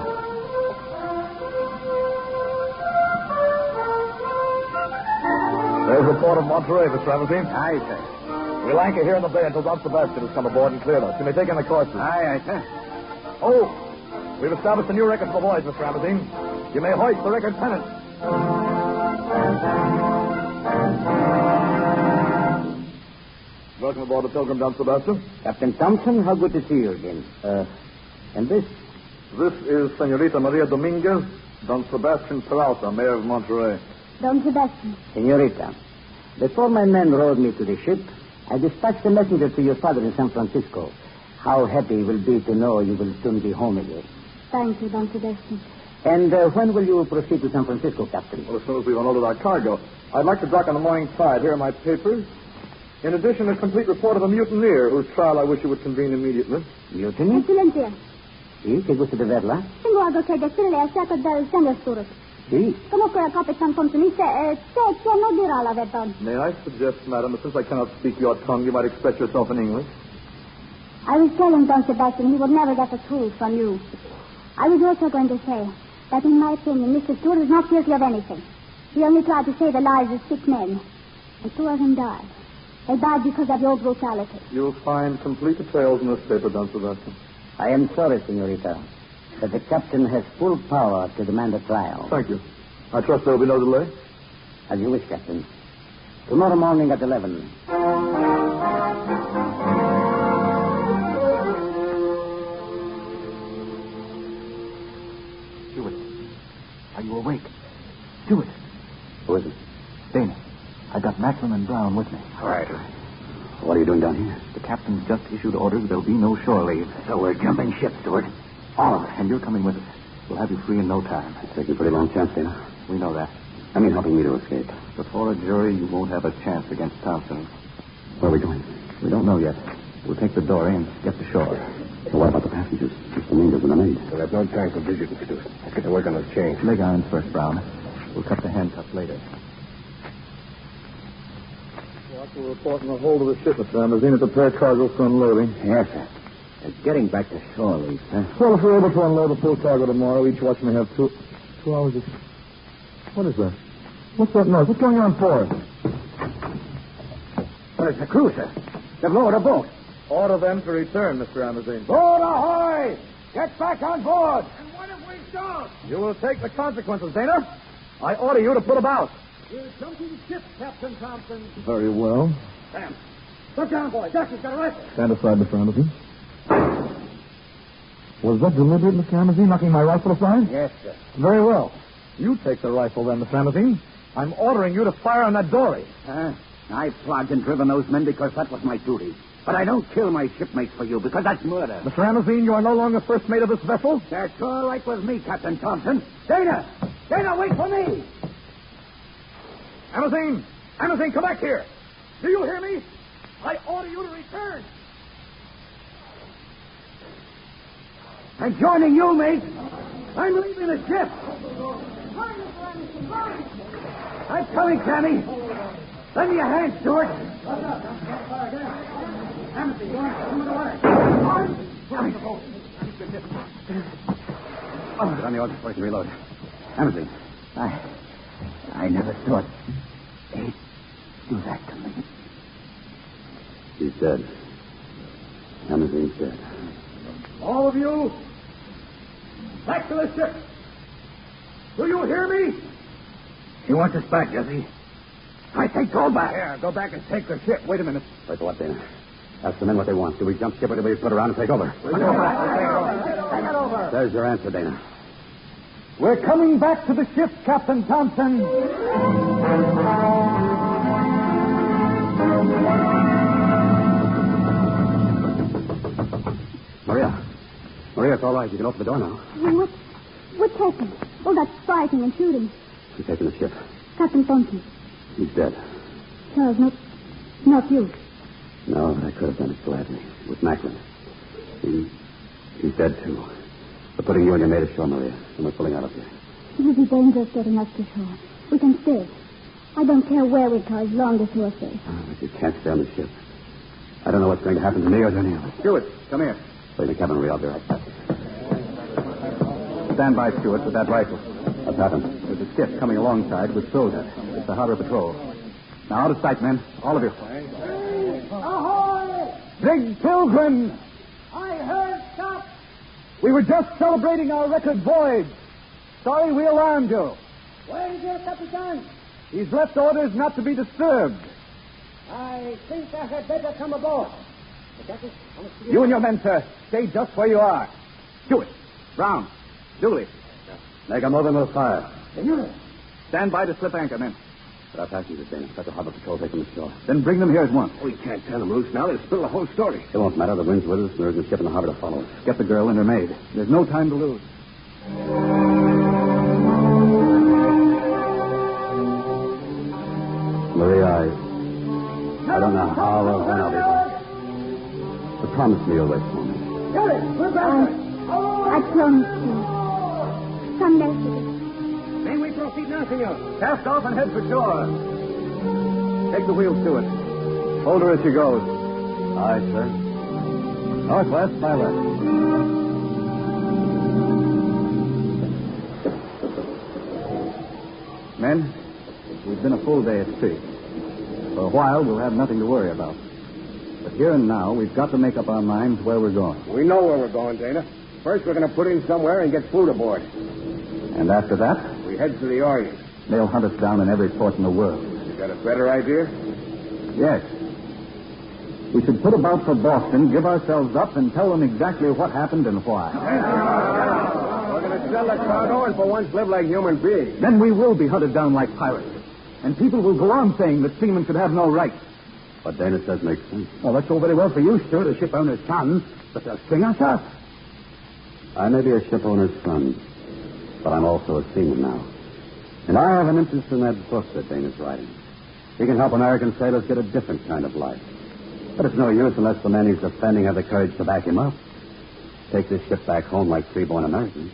There's the port of Monterey, Mr. Ramsey. Aye, sir. We'll anchor here in the bay until Don Sebastian has come aboard and cleared us. You may take any courses. Aye, sir. Oh, we've established a new record for the voyage, Mr. Ramsey. You may hoist the record pennant. Welcome aboard the Pilgrim, Don Sebastian. Captain Thompson, how good to see you again. And this? This is Senorita Maria Dominguez, Don Sebastian Peralta, Mayor of Monterey. Don Sebastian. Senorita, before my men rowed me to the ship, I dispatched a messenger to your father in San Francisco. How happy he will be to know you will soon be home again. Thank you, Don Sebastian. And when will you proceed to San Francisco, Captain? Well, as soon as we've unloaded our cargo. I'd like to dock on the morning tide. Here are my papers. In addition, a complete report of a mutineer whose trial I wish you would convene immediately. Mutiny? Excellentia. Sì, che gusto di verla? Tengo algo che decirle acerca del Sendersturus. Sì. Comunque, Capitan Thompson dice che non dirà la verità. May I suggest, madam, that since I cannot speak your tongue, you might express yourself in English? I was telling Don Sebastian he would never get the truth from you. I was also going to say that, in my opinion, Mr. Stewart is not guilty of anything. He only tried to save the lives of 6 men. And 2 of them died. They died because of your brutality. You'll find complete details in this paper, Don Sebastian. I am sorry, Senorita, but the captain has full power to demand a trial. Thank you. I trust there will be no delay. As you wish, Captain. Tomorrow morning at 11. Stewart, are you awake? Stewart. Who is it? Dana. I got Macklin and Brown with me. All right. What are you doing down here? The captain's just issued orders there'll be no shore leave. So we're jumping ship, Stewart. All of us. And you're coming with us. We'll have you free in no time. It's taking a pretty long chance, Dana. We know that. I mean, helping me to escape. Before a jury, you won't have a chance against Thompson. Where are we going? We don't know yet. We'll take the dory and get to shore. So what about the passengers? Just the Dominguez and the maid. We'll have no time for visiting, Stewart. Let's get to work on those chains. Leg irons first, Brown. We'll cut the handcuffs later. What's the report on the hold of the ship, Mr. Amazine, at the prepare cargo for unloading? Yes, sir. It's getting back to shore leave, sir. Well, if we're able to unload the full cargo tomorrow, each watch may have 2 hours of... What is that? What's that noise? What's going on for? Where's the crew, sir? They've lowered a boat. Order them to return, Mr. Amazine. Boat ahoy! Get back on board! And what if we don't? You will take the consequences, Dana. I order you to put about. We're jumping ship, Captain Thompson. Very well. Sam, look down, boy. Dusty's got a rifle. Stand aside, Mr. Amazine. Was that deliberate, Mr. Amazine, knocking my rifle aside? Yes, sir. Very well. You take the rifle then, Mr. Amazine. I'm ordering you to fire on that dory. I flogged and driven those men because that was my duty. But I don't kill my shipmates for you because that's murder. Mr. Amazine, you are no longer first mate of this vessel? That's all right with me, Captain Thompson. Dana! Dana, wait for me! Amazine! Amazine, come back here! Do you hear me? I order you to return! I'm joining you, mate. I'm leaving the ship. I'm coming, Sammy. Lend me a hand, Stuart. Get on the orders before you reload. Amazing. I never thought they'd do that to me. He's dead. Amazine's dead. All of you, back to the ship. Do you hear me? He wants us back, does he? I say go back. Yeah, go back and take the ship. Wait a minute. Wait for what, Dana? Ask the men what they want. Do we jump ship or do we put around and take over? Take it over. There's your answer, Dana. We're coming back to the ship, Captain Thompson. Maria, it's all right. You can open the door now. What's happened? Oh, that's fighting and shooting. We're taking the ship. Captain Thompson. He's dead. Charles, not you. No, but I could have done it gladly. With Macklin. He's dead, too. We're putting you and your mate ashore, Maria, and we're pulling out of here. It will be dangerous getting us to shore. We can stay. I don't care where we go as long as you're safe. Oh, but you can't stay on the ship. I don't know what's going to happen to me or to any of us. Stewart, come here. Wait in the cabin, Maria. I'll be right back. Stand by, Stewart, with that rifle. What's happened? There's a skiff coming alongside with soldiers. It's the harbor patrol. Now, out of sight, men. All of you. Ahoy! Big Pilgrim! I heard shots. We were just celebrating our record voyage. Sorry we alarmed you. Where is your Capitan? He's left orders not to be disturbed. I think I had better come aboard. You and your men, sir, stay just where you are. Stewart, Brown, Dooley. Make a move and we'll fire. Senor. Stand by to slip anchor, men. But our passengers, Dana. Let the harbor patrol take them ashore. Then bring them here at once. We can't turn them loose now. They'll spill the whole story. It won't matter. The wind's with us, and there isn't a ship in the harbor to follow us. Get the girl and her maid. There's no time to lose. Maria, I don't know how or when I'll be back. But promise me you'll wait for me. We're back. I promise you. Someday. May we proceed now, senor? Cast off and head for shore. Take the wheel, Stewart. Hold her as she goes. Aye, sir. Northwest by west. Men, we've been a full day at sea. For a while, we'll have nothing to worry about. But here and now, we've got to make up our minds where we're going. We know where we're going, Dana. First, we're going to put in somewhere and get food aboard. And after that, We head for the Orient. they'll hunt us down in every port in the world. You got a better idea? Yes. We should put about for Boston, give ourselves up, and tell them exactly what happened and why. We're going to sell the cargo and for once live like human beings. Then we will be hunted down like pirates. And people will go on saying that seamen should have no rights. What Dana says makes sense. Well, that's all very well for you, Stuart, a ship owner's son, but they'll string us up. I may be a ship owner's son, but I'm also a seaman now. And I have an interest in that book that Dana's writing. He can help American sailors get a different kind of life. But it's no use unless the men he's defending have the courage to back him up. Take this ship back home like free-born Americans.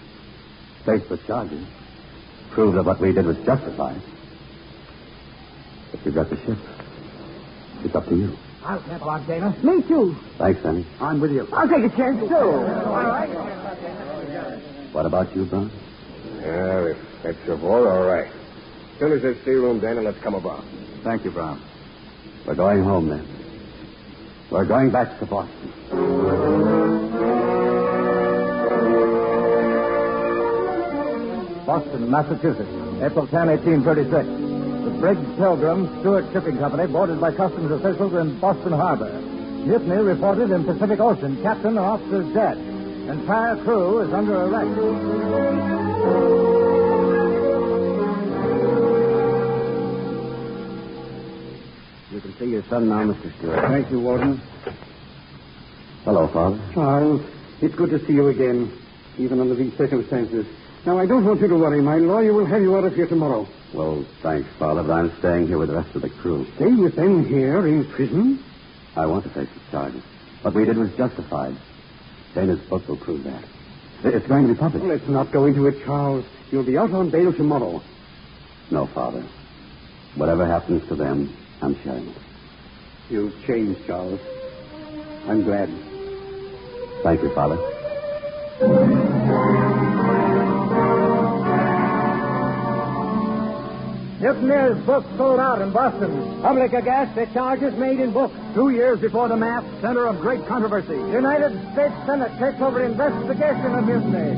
Face the charges. Prove that what we did was justified. But you've got the ship. It's up to you. I'll step on, Dana. Me too. Thanks, Sammy. I'm with you. I'll take a chance, too. All right. What about you, Brown? Well, if that's your board, all right. As soon as there's sea room, Dana, let's come aboard. Thank you, Brown. We're going home, then. We're going back to Boston. Boston, Massachusetts, April 10, 1836. The brig Pilgrim, Stewart Shipping Company, boarded by customs officials in Boston Harbor. Mutiny reported in Pacific Ocean. Captain and officers dead. Entire crew is under arrest. You can see your son now, Mr. Stewart. Thank you, Warden. Hello, Father. Charles, it's good to see you again, even under these circumstances. Now, I don't want you to worry. My lawyer will have you out of here tomorrow. Well, thanks, Father, but I'm staying here with the rest of the crew. Stay with them here in prison? I want to face the charges. What we did was justified. Dana's book will prove that. It's going to be published. Let's not go into it, Charles. You'll be out on bail tomorrow. No, Father. Whatever happens to them, I'm sharing it. You've changed, Charles. I'm glad. Thank you, Father. Mutineer's book sold out in Boston. Public aghast, the charges made in book. 2 years before the Mast, center of great controversy. United States Senate takes over investigation of mutiny.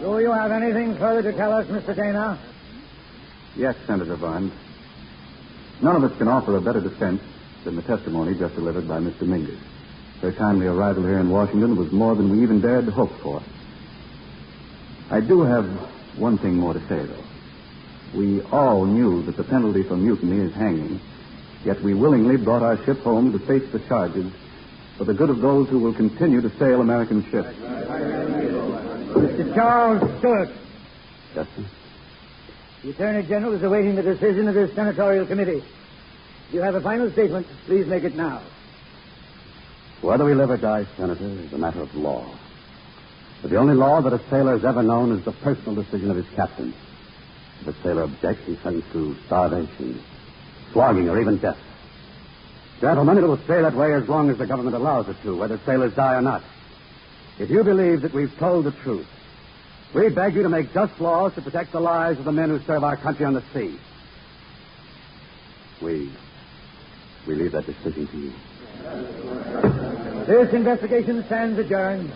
Do you have anything further to tell us, Mr. Dana? Yes, Senator Barnes. None of us can offer a better defense than the testimony just delivered by Miss Dominguez. Her timely arrival here in Washington was more than we even dared to hope for. I do have one thing more to say, though. We all knew that the penalty for mutiny is hanging, yet we willingly brought our ship home to face the charges for the good of those who will continue to sail American ships. Mr. Charles Stewart. Yes, sir? The Attorney General is awaiting the decision of this senatorial committee. If you have a final statement, please make it now. Whether we live or die, Senator, is a matter of law. But the only law that a sailor has ever known is the personal decision of his captain. If a sailor objects, he's sentenced to starvation, flogging, or even death. Gentlemen, it will stay that way as long as the government allows it to, whether sailors die or not. If you believe that we've told the truth, we beg you to make just laws to protect the lives of the men who serve our country on the sea. We leave that decision to you. This investigation stands adjourned.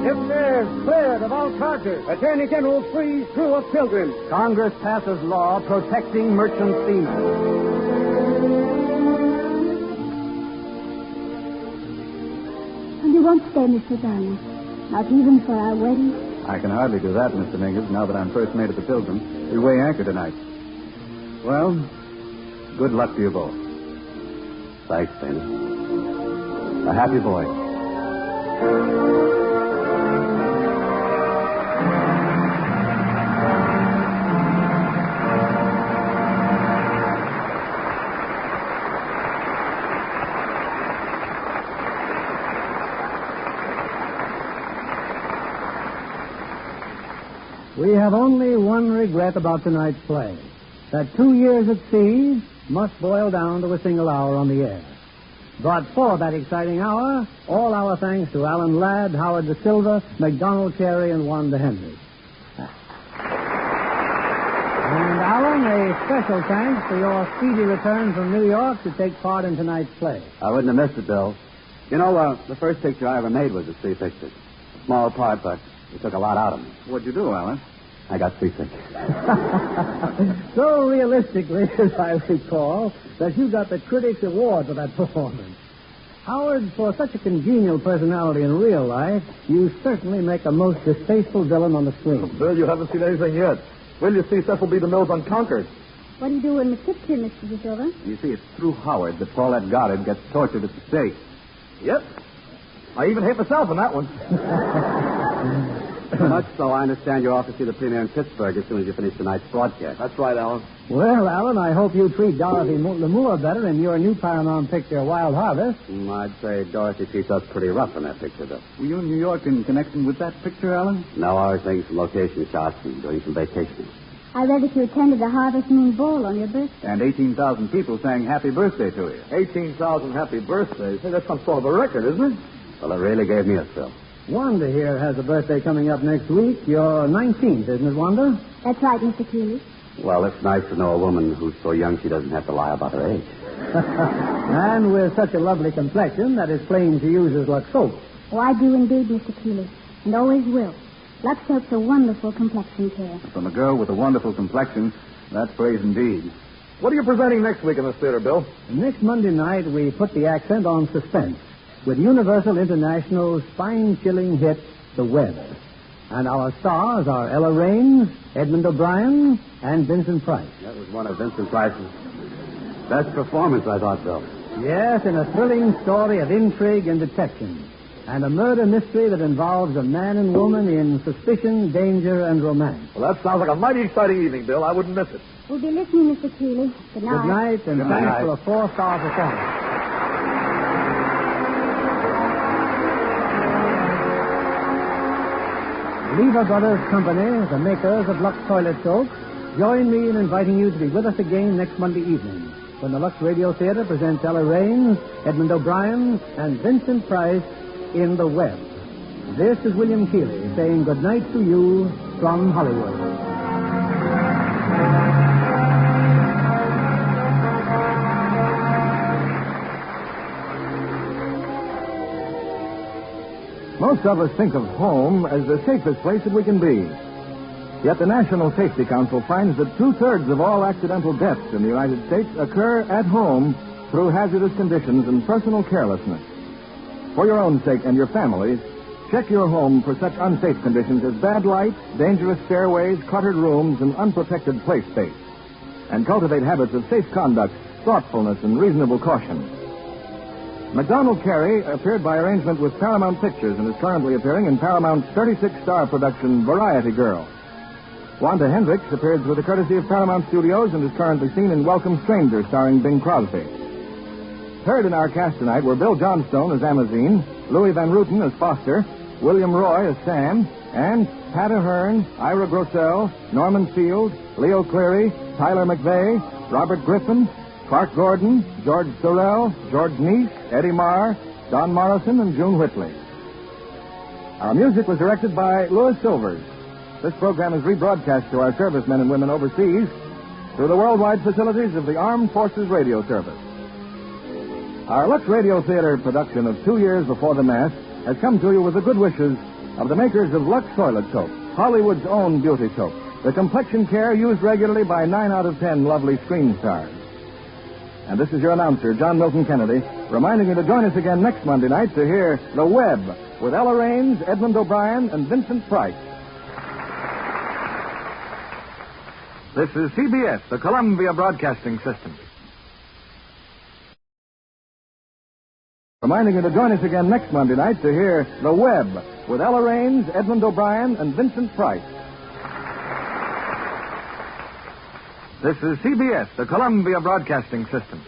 Shipmates cleared of all charges. Attorney General frees crew of Pilgrim. Congress passes law protecting merchant seamen. And you won't stay, Mr. Dana. Not even for our wedding. I can hardly do that, Mr. Mingus, now that I'm first mate of the Pilgrim. We weigh anchor tonight. Well, good luck to you both. Thanks, Dana. A happy voyage. We have only one regret about tonight's play. That 2 years at sea must boil down to a single hour on the air. But for that exciting hour, all our thanks to Alan Ladd, Howard De Silva, MacDonald Carey, and Wanda Henry. And Alan, a special thanks for your speedy return from New York to take part in tonight's play. I wouldn't have missed it, Bill. You know, the first picture I ever made was a sea picture. A small part, but it took a lot out of me. What'd you do, Alan? I got seasick. So realistically, as I recall, that you got the Critics' Award for that performance. Howard, for such a congenial personality in real life, you certainly make a most distasteful villain on the screen. Oh, Bill, you haven't seen anything yet. Will you see Cecil B. DeMille's Unconquered? What do you do in the picture, Mr. De Silva? You see, it's through Howard that Paulette Goddard gets tortured at the stake. Yep. I even hate myself on that one. So much so, I understand you're off to see the premiere in Pittsburgh as soon as you finish tonight's broadcast. That's right, Alan. Well, Alan, I hope you treat Dorothy Lamour better in your new Paramount picture, Wild Harvest. I'd say Dorothy treats us pretty rough in that picture, though. Were you in New York in connection with that picture, Alan? No, I was taking some location shots and doing some vacationing. I read that you attended the Harvest Moon Ball on your birthday. And 18,000 people sang happy birthday to you. 18,000 happy birthdays. Hey, that's some sort of a record, isn't it? Well, it really gave me a thrill. Wanda here has a birthday coming up next week. You're 19th, isn't it, Wanda? That's right, Mr. Keeley. Well, it's nice to know a woman who's so young she doesn't have to lie about her age. And with such a lovely complexion that is plain to use as Lux soap. Oh, I do indeed, Mr. Keeley. And always will. Lux soap's a wonderful complexion care. From a girl with a wonderful complexion, that's praise indeed. What are you presenting next week in this theater, Bill? Next Monday night, we put the accent on suspense with Universal International's spine-chilling hit, The Web. And our stars are Ella Raines, Edmund O'Brien, and Vincent Price. That was one of Vincent Price's best performances, I thought, Bill. Yes, in a thrilling story of intrigue and detection, and a murder mystery that involves a man and woman in suspicion, danger, and romance. Well, that sounds like a mighty exciting evening, Bill. I wouldn't miss it. We'll be listening, Mr. Keeley. Good night. Good night, and thanks for a 4-star performance. Lever Brothers Company, the makers of Lux Toilet Soap, join me in inviting you to be with us again next Monday evening when the Lux Radio Theater presents Ella Raines, Edmund O'Brien, and Vincent Price in The Web. This is William Keeley saying good night to you from Hollywood. Most of us think of home as the safest place that we can be. Yet the National Safety Council finds that 2/3 of all accidental deaths in the United States occur at home through hazardous conditions and personal carelessness. For your own sake and your family's, check your home for such unsafe conditions as bad lights, dangerous stairways, cluttered rooms, and unprotected play space. And cultivate habits of safe conduct, thoughtfulness, and reasonable caution. MacDonald Carey appeared by arrangement with Paramount Pictures and is currently appearing in Paramount's 36-star production Variety Girl. Wanda Hendricks appears with the courtesy of Paramount Studios and is currently seen in Welcome Stranger, starring Bing Crosby. Heard in our cast tonight were Bill Johnstone as Amazine, Louis Van Ruten as Foster, William Roy as Sam, and Pat Ahern, Ira Grossell, Norman Field, Leo Cleary, Tyler McVeigh, Robert Griffin, Clark Gordon, George Sorrell, George Neese, Eddie Marr, Don Morrison, and June Whitley. Our music was directed by Louis Silvers. This program is rebroadcast to our servicemen and women overseas through the worldwide facilities of the Armed Forces Radio Service. Our Lux Radio Theater production of 2 Years Before the Mast has come to you with the good wishes of the makers of Lux Toilet Soap, Hollywood's own beauty soap, the complexion care used regularly by 9 out of 10 lovely screen stars. And this is your announcer, John Milton Kennedy, reminding you to join us again next Monday night to hear The Web with Ella Raines, Edmund O'Brien, and Vincent Price. This is CBS, the Columbia Broadcasting System. Reminding you to join us again next Monday night to hear The Web with Ella Raines, Edmund O'Brien, and Vincent Price. This is CBS, the Columbia Broadcasting System.